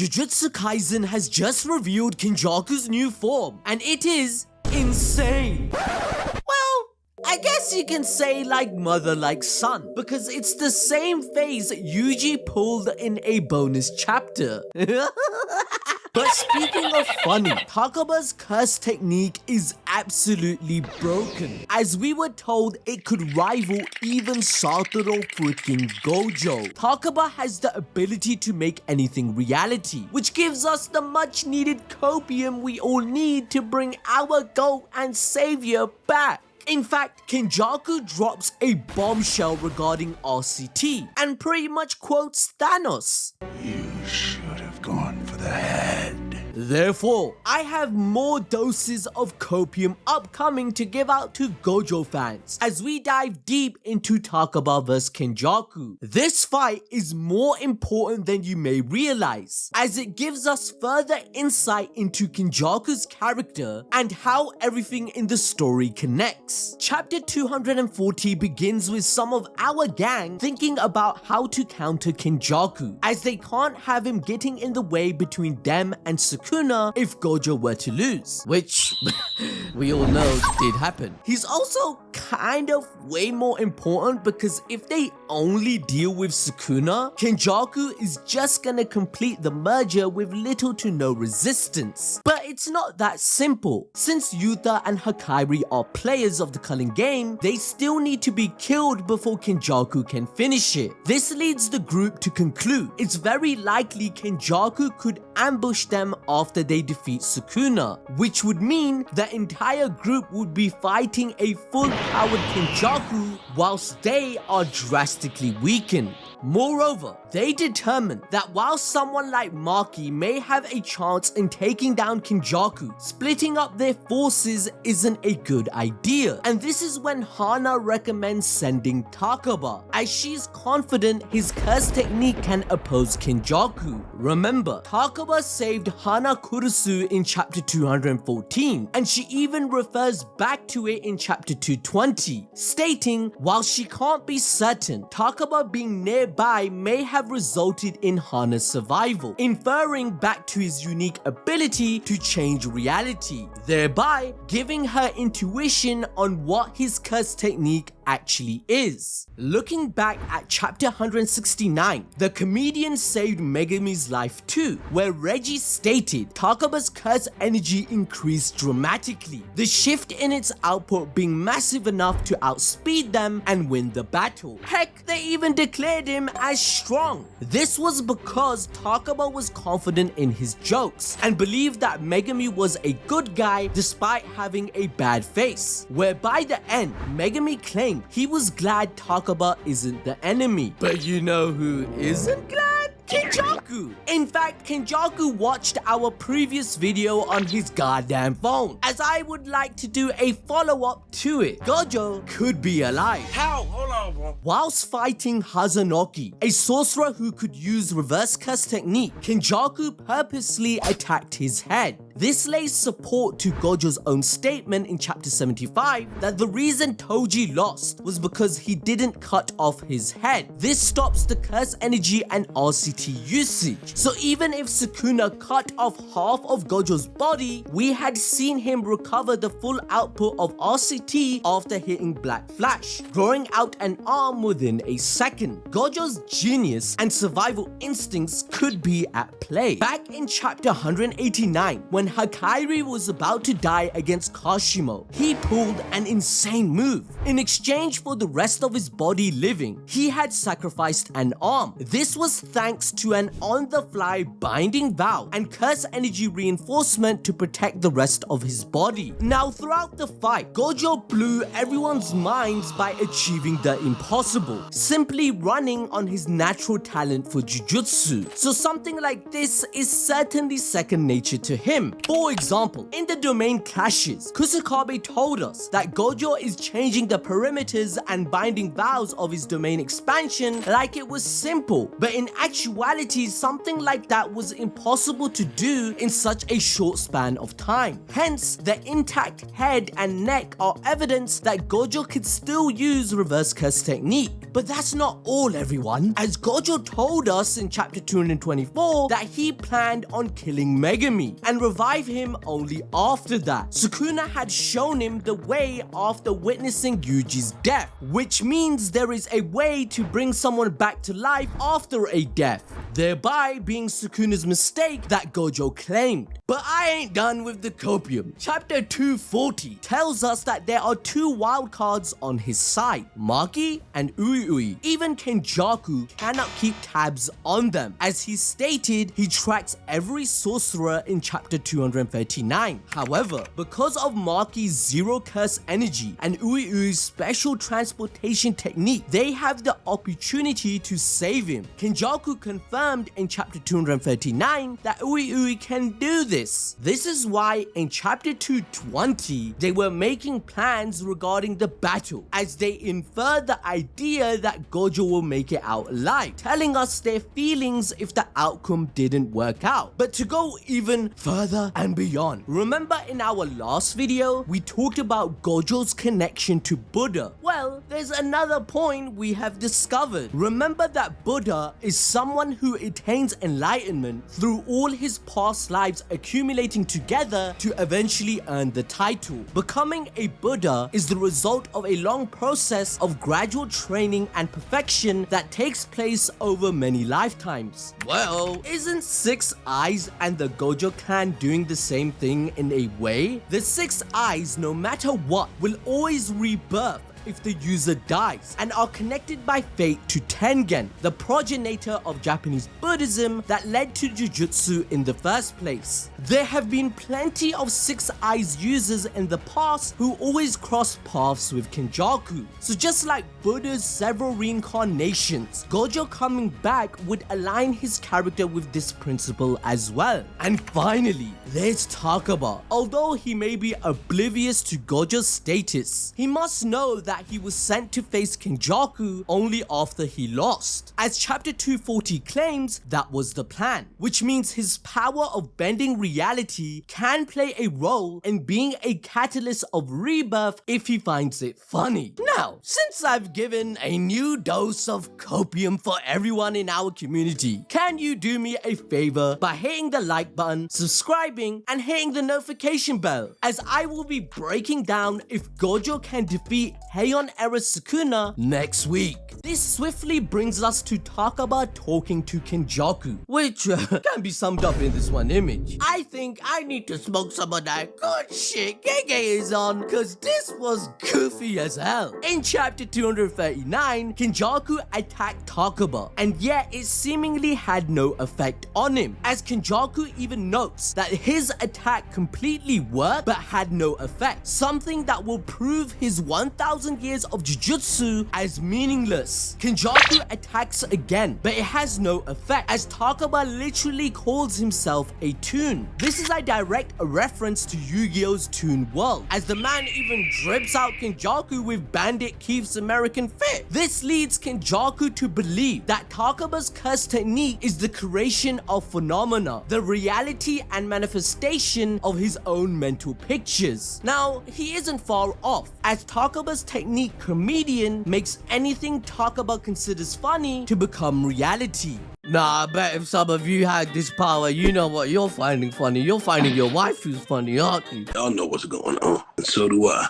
Jujutsu Kaisen has just revealed Kenjaku's new form, and it is insane. Well, I guess you can say like mother like son, because it's the same phase Yuji pulled in a bonus chapter. But speaking of funny, Takaba's curse technique is absolutely broken, as we were told it could rival even Satoru Freakin Gojo. Takaba has the ability to make anything reality, which gives us the much needed copium we all need to bring our goat and savior back. In fact, Kenjaku drops a bombshell regarding RCT and pretty much quotes Thanos. You should have gone for the head. Therefore, I have more doses of copium upcoming to give out to Gojo fans as we dive deep into Takaba vs Kenjaku. This fight is more important than you may realize, as it gives us further insight into Kenjaku's character and how everything in the story connects. Chapter 240 begins with some of our gang thinking about how to counter Kenjaku, as they can't have him getting in the way between them and Sukuna if Gojo were to lose, which we all know did happen. He's also kind of way more important because if they only deal with Sukuna, Kenjaku is just gonna complete the merger with little to no resistance. But it's not that simple. Since Yuta and Hakari are players of the culling game, they still need to be killed before Kenjaku can finish it. This leads the group to conclude it's very likely Kenjaku could ambush them after they defeat Sukuna, which would mean the entire group would be fighting a full-powered Kenjaku whilst they are drastically weakened. Moreover, they determined that while someone like Maki may have a chance in taking down Kenjaku, splitting up their forces isn't a good idea. And this is when Hana recommends sending Takaba, as she's confident his curse technique can oppose Kenjaku. Remember, Takaba saved Hana Kurusu in chapter 214, and she even refers back to it in chapter 220, stating while she can't be certain, Takaba being nearby may have resulted in Hana's survival, inferring back to his unique ability to change reality, thereby giving her intuition on what his curse technique actually is. Looking back at chapter 169, the comedian saved Megami's life too, where Reggie stated Takaba's curse energy increased dramatically, the shift in its output being massive enough to outspeed them and win the battle. Heck, they even declared him as strong. This was because Takaba was confident in his jokes and believed that Megami was a good guy despite having a bad face, where by the end, Megami claimed he was glad Takaba isn't the enemy. But you know who isn't glad? Kenjaku! In fact, Kenjaku watched our previous video on his goddamn phone, as I would like to do a follow-up to it. Gojo could be alive. How? Hold on, bro. Whilst fighting Hazanoki, a sorcerer who could use reverse curse technique, Kenjaku purposely attacked his head. This lays support to Gojo's own statement in chapter 75 that the reason Toji lost was because he didn't cut off his head. This stops the curse energy and RCT usage. So even if Sukuna cut off half of Gojo's body, we had seen him recover the full output of RCT after hitting Black Flash, growing out an arm within a second. Gojo's genius and survival instincts could be at play. Back in chapter 189, when Hakari was about to die against Kashimo, he pulled an insane move. In exchange for the rest of his body living, he had sacrificed an arm. This was thanks to an on-the-fly binding vow and curse energy reinforcement to protect the rest of his body. Now throughout the fight, Gojo blew everyone's minds by achieving the impossible, simply running on his natural talent for Jujutsu. So something like this is certainly second nature to him. him. For example, in the domain clashes, Kusakabe told us that Gojo is changing the perimeters and binding vows of his domain expansion like it was simple, but in actuality something like that was impossible to do in such a short span of time. Hence, the intact head and neck are evidence that Gojo could still use reverse curse technique. But that's not all, everyone, as Gojo told us in chapter 224 that he planned on killing Megami and revive him only after that. Sukuna had shown him the way after witnessing Yuji's death, which means there is a way to bring someone back to life after a death, thereby being Sukuna's mistake that Gojo claimed. But I ain't done with the copium. Chapter 240 tells us that there are two wildcards on his side, Maki and Ui. Even Kenjaku cannot keep tabs on them. As he stated, he tracks every sorcerer in chapter 239. However, because of Maki's zero curse energy and Ui's special transportation technique, they have the opportunity to save him. Kenjaku confirmed in chapter 239 that Ui can do this. This is why in chapter 220 they were making plans regarding the battle, as they infer the idea that Gojo will make it out alive, telling us their feelings if the outcome didn't work out. But to go even further and beyond, remember in our last video we talked about Gojo's connection to Buddha? Well, there's another point we have discovered. Remember that Buddha is someone who attains enlightenment through all his past lives accumulating together to eventually earn the title. Becoming a Buddha is the result of a long process of gradual training and perfection that takes place over many lifetimes. Well, isn't 6 Eyes and the Gojo clan doing the same thing in a way? The 6 Eyes, no matter what, will always rebirth if the user dies and are connected by fate to Tengen, the progenitor of Japanese Buddhism that led to Jujutsu in the first place. There have been plenty of 6 Eyes users in the past who always cross paths with Kenjaku. So just like Buddha's several reincarnations, Gojo coming back would align his character with this principle as well. And finally, there's Takaba. Although he may be oblivious to Gojo's status, he must know that he was sent to face Kenjaku only after he lost. As chapter 240 claims, that was the plan, which means his power of bending reality can play a role in being a catalyst of rebirth if he finds it funny. Now, since I've given a new dose of copium for everyone in our community, can you do me a favor by hitting the like button, subscribing, and hitting the notification bell, as I will be breaking down if Gojo can defeat Heion era Sukuna next week. This swiftly brings us to Takaba talking to Kenjaku, which can be summed up in this one image. I think I need to smoke some of that good shit Gege is on, cause this was goofy as hell. In chapter 239, Kenjaku attacked Takaba, and yet it seemingly had no effect on him, as Kenjaku even notes that his attack completely worked but had no effect, something that will prove his 1000 years of Jujutsu as meaningless. Kenjaku attacks again, but it has no effect, as Takaba literally calls himself a toon. This is a direct reference to Yu-Gi-Oh's Toon World, as the man even drips out Kenjaku with Bandit Keith's American fit. This leads Kenjaku to believe that Takaba's curse technique is the creation of phenomena, the reality and manifestation of his own mental pictures. Now, he isn't far off, as Takaba's technique comedian makes anything Takaba considers funny to become reality. Nah, I bet if some of you had this power, you know what you're finding funny. You're finding your waifus funny, aren't you? Y'all know what's going on, and so do I.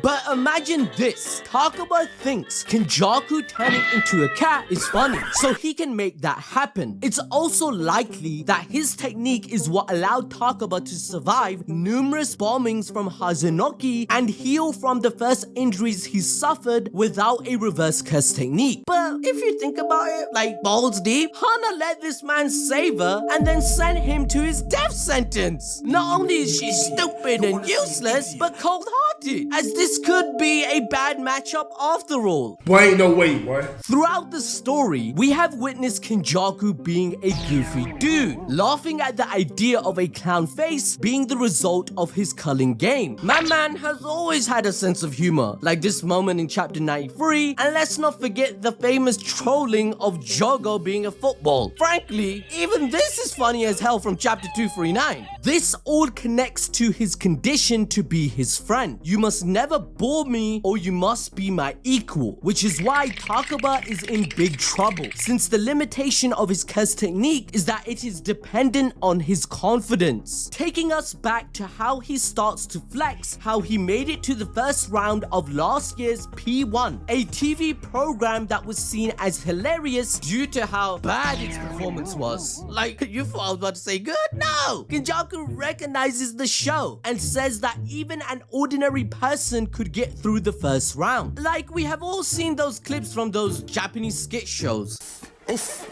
But imagine this, Takaba thinks Kenjaku turning into a cat is funny, so he can make that happen. It's also likely that his technique is what allowed Takaba to survive numerous bombings from Hazunoki and heal from the first injuries he suffered without a reverse curse technique. But if you think about it, like balls deep, Hana let this man save her and then sent him to his death sentence. Not only is she stupid and useless, but cold-hearted. as this could be a bad matchup after all. Boy, ain't no way, boy. Throughout the story, we have witnessed Kenjaku being a goofy dude, laughing at the idea of a clown face being the result of his culling game. My man has always had a sense of humor, like this moment in chapter 93, and let's not forget the famous trolling of Jogo being a football. Frankly, even this is funny as hell from chapter 239. This all connects to his condition to be his friend. You must never bore me or you must be my equal, which is why Takaba is in big trouble, since the limitation of his curse technique is that it is dependent on his confidence. Taking us back to how he starts to flex, how he made it to the first round of last year's P1, a TV program that was seen as hilarious due to how bad its performance was. Like, you thought I was about to say good? No! Kenjaku recognizes the show and says that even an ordinary person could get through the first round. Like, we have all seen those clips from those Japanese skit shows. It's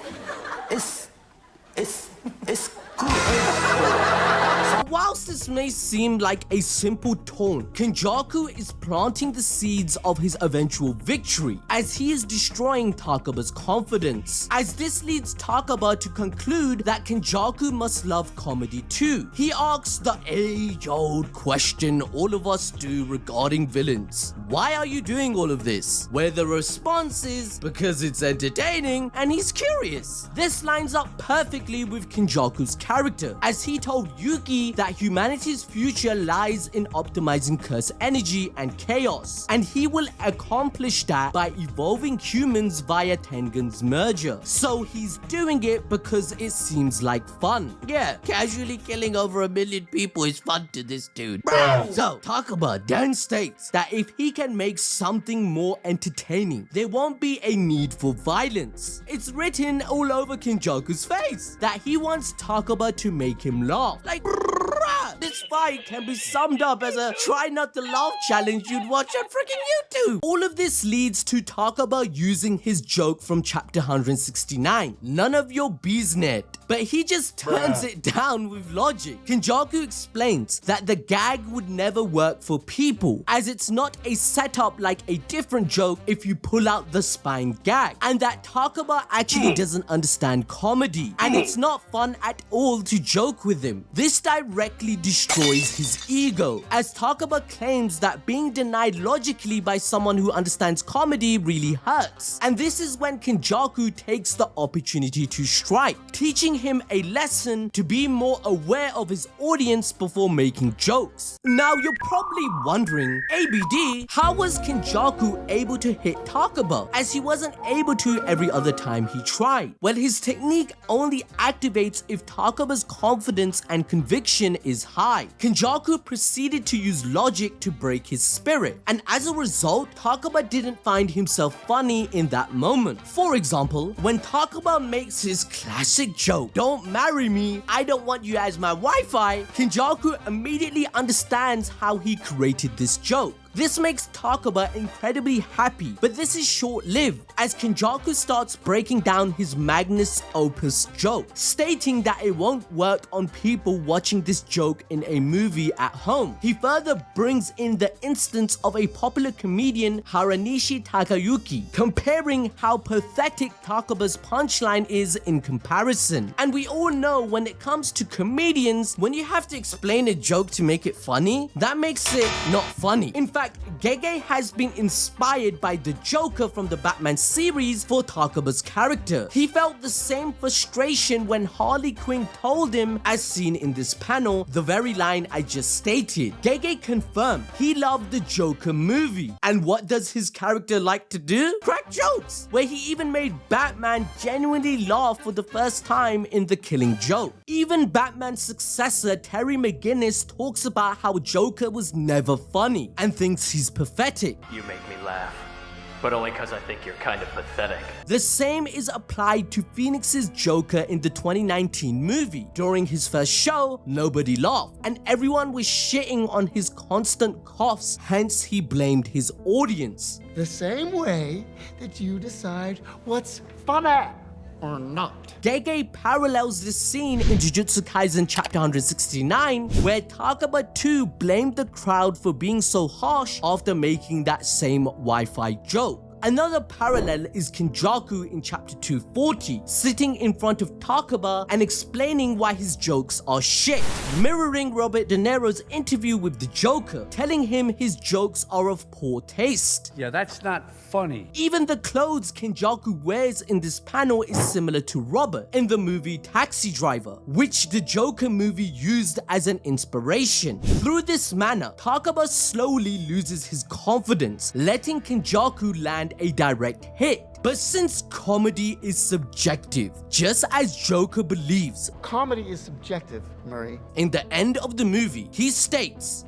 whilst this may seem like a simple taunt, Kenjaku is planting the seeds of his eventual victory as he is destroying Takaba's confidence. As this leads Takaba to conclude that Kenjaku must love comedy too. He asks the age-old question all of us do regarding villains. Why are you doing all of this? Where the response is because it's entertaining and he's curious. This lines up perfectly with Kenjaku's character, as he told Yuki that humanity's future lies in optimizing curse energy and chaos, and he will accomplish that by evolving humans via Tengen's merger. So he's doing it because it seems like fun. Yeah, casually killing over 1 million people is fun to this dude. So Takaba then states that if he can make something more entertaining, there won't be a need for violence. It's written all over Kenjaku's face that he wants Takaba to make him laugh. Like, this fight can be summed up as a try not to laugh challenge you'd watch on freaking YouTube. All of this leads to Takaba using his joke from chapter 169, none of your business. But he just turns it down with logic. Kenjaku explains that the gag would never work for people, as it's not a setup like a different joke if you pull out the spine gag, and that Takaba actually doesn't understand comedy, and it's not fun at all to joke with him. This directly destroys his ego, as Takaba claims that being denied logically by someone who understands comedy really hurts. And this is when Kenjaku takes the opportunity to strike, teaching him a lesson to be more aware of his audience before making jokes. Now you're probably wondering, ABD, how was Kenjaku able to hit Takaba, as he wasn't able to every other time he tried? Well, his technique only activates if Takaba's confidence and conviction is high. Kenjaku proceeded to use logic to break his spirit, and as a result, Takaba didn't find himself funny in that moment. For example, when Takaba makes his classic joke, "Don't marry me, I don't want you as my Wi-Fi," Kenjaku immediately understands how he created this joke. This makes Takaba incredibly happy, but this is short-lived, as Kenjaku starts breaking down his magnus opus joke, stating that it won't work on people watching this joke in a movie at home. He further brings in the instance of a popular comedian, Haranishi Takayuki, comparing how pathetic Takaba's punchline is in comparison. And we all know when it comes to comedians, when you have to explain a joke to make it funny, that makes it not funny. In fact, Gege has been inspired by the Joker from the Batman series for Takaba's character. He felt the same frustration when Harley Quinn told him, as seen in this panel, the very line I just stated. Gege confirmed he loved the Joker movie. And what does his character like to do? Crack jokes, where he even made Batman genuinely laugh for the first time in The Killing Joke. Even Batman's successor, Terry McGinnis, talks about how Joker was never funny and thinks he's pathetic. You make me laugh, but only because I think you're kind of pathetic. The same is applied to Phoenix's Joker in the 2019 movie. During his first show, nobody laughed, and everyone was shitting on his constant coughs, hence he blamed his audience. The same way that you decide what's funny. or not? Gege parallels this scene in Jujutsu Kaisen Chapter 169, where Takaba too blamed the crowd for being so harsh after making that same Wi-Fi joke. Another parallel is Kenjaku in chapter 240, sitting in front of Takaba and explaining why his jokes are shit, mirroring Robert De Niro's interview with the Joker, telling him his jokes are of poor taste. Yeah, that's not funny. Even the clothes Kenjaku wears in this panel is similar to Robert in the movie Taxi Driver, which the Joker movie used as an inspiration. Through this manner, Takaba slowly loses his confidence, letting Kenjaku land a direct hit. But since comedy is subjective, just as Joker believes, Comedy is subjective, Murray. in the end of the movie, he states,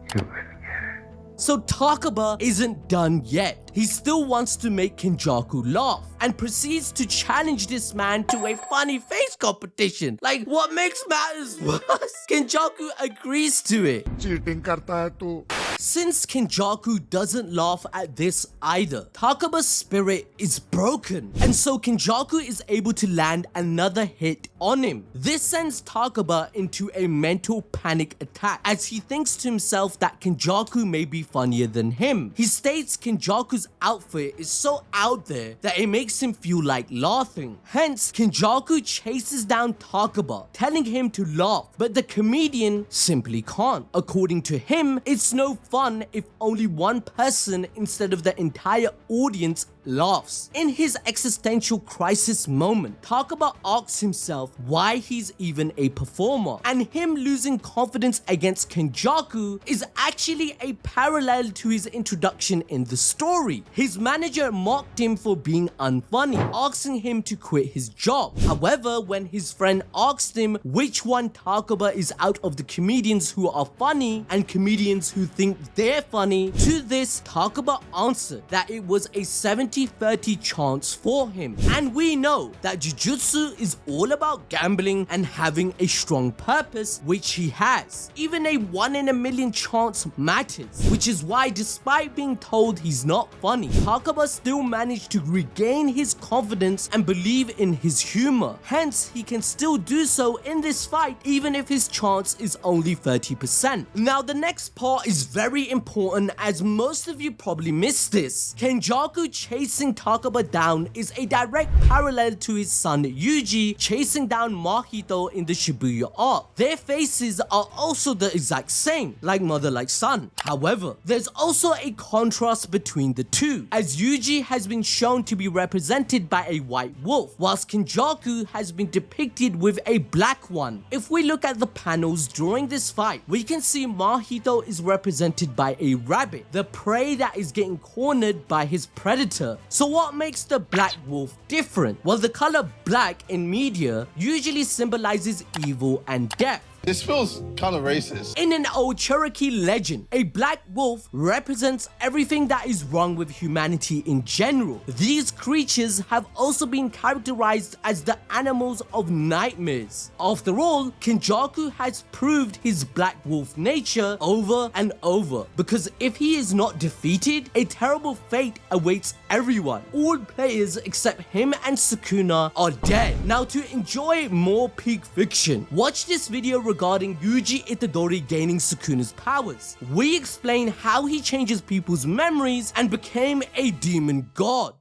so Takaba isn't done yet. He still wants to make Kenjaku laugh and proceeds to challenge this man to a funny face competition. Like, what makes matters worse, Kenjaku agrees to it. Cheating karta hai tu. Since Kenjaku doesn't laugh at this either, Takaba's spirit is broken, and so Kenjaku is able to land another hit on him. This sends Takaba into a mental panic attack as he thinks to himself that Kenjaku may be funnier than him. He states Kenjaku's outfit is so out there that it makes him feel like laughing. Hence, Kenjaku chases down Takaba, telling him to laugh, but the comedian simply can't. According to him, it's no fun if only one person instead of the entire audience laughs. In his existential crisis moment, Takaba asks himself why he's even a performer, and him losing confidence against Kenjaku is actually a parallel to his introduction in the story. His manager mocked him for being unfunny, asking him to quit his job. However, when his friend asked him which one Takaba is out of the comedians who are funny and comedians who think they're funny, to this Takaba answered that it was a 70-30 chance for him. And we know that Jujutsu is all about gambling and having a strong purpose, which he has. Even a 1 in a million chance matters, which is why despite being told he's not funny, Takaba still managed to regain his confidence and believe in his humor. Hence, he can still do so in this fight even if his chance is only 30%. Now, the next part is very important as most of you probably missed this. Kenjaku chasing Takaba down is a direct parallel to his son Yuji chasing down Mahito in the Shibuya arc. Their faces are also the exact same, like mother like son. However, there's also a contrast between the two, as Yuji has been shown to be represented by a white wolf, whilst Kenjaku has been depicted with a black one. If we look at the panels during this fight, we can see Mahito is represented by a rabbit, the prey that is getting cornered by his predator. So what makes the black wolf different? Well, the color black in media usually symbolizes evil and death. This feels kind of racist. In an old Cherokee legend, a black wolf represents everything that is wrong with humanity in general. These creatures have also been characterized as the animals of nightmares. After all, Kenjaku has proved his black wolf nature over and over, because if he is not defeated, a terrible fate awaits everyone. All players except him and Sukuna are dead. Now, to enjoy more peak fiction, watch this video regarding Yuji Itadori gaining Sukuna's powers. We explain how he changes people's memories and became a demon god.